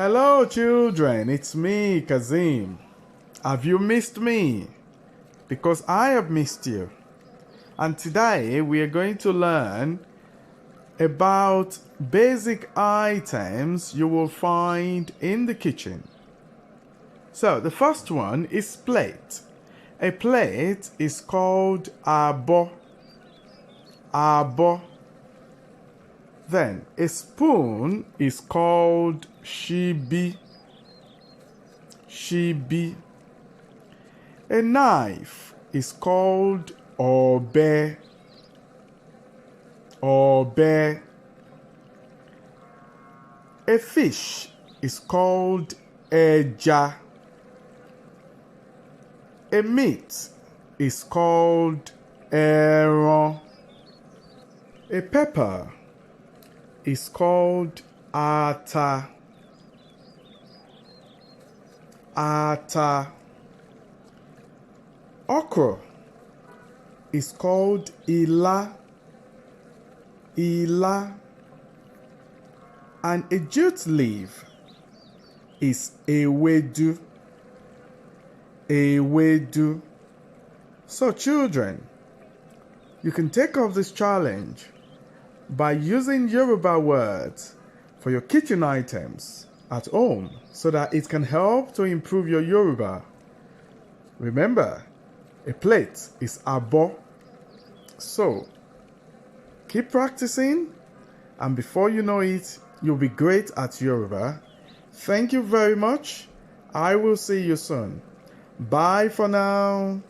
Hello children, it's me, Kazim. Have you missed me? Because I have missed you. And today we are going to learn about basic items you will find in the kitchen. So the first one is plate. A plate is called abo. Abo. Then a spoon is called shibi. Shibi. A knife is called obe. Obe. A fish is called eja. A meat is called ẹran. A pepper is called ata. Ata. Okra is called ila. Ila. And a jute leaf is ewedu. Ewedu. So children, you can take up this challenge by using Yoruba words for your kitchen items at home so that it can help to improve your Yoruba. Remember, a plate is abo. So, keep practicing, and before you know it, you'll be great at Yoruba. Thank you very much. I will see you soon. Bye for now.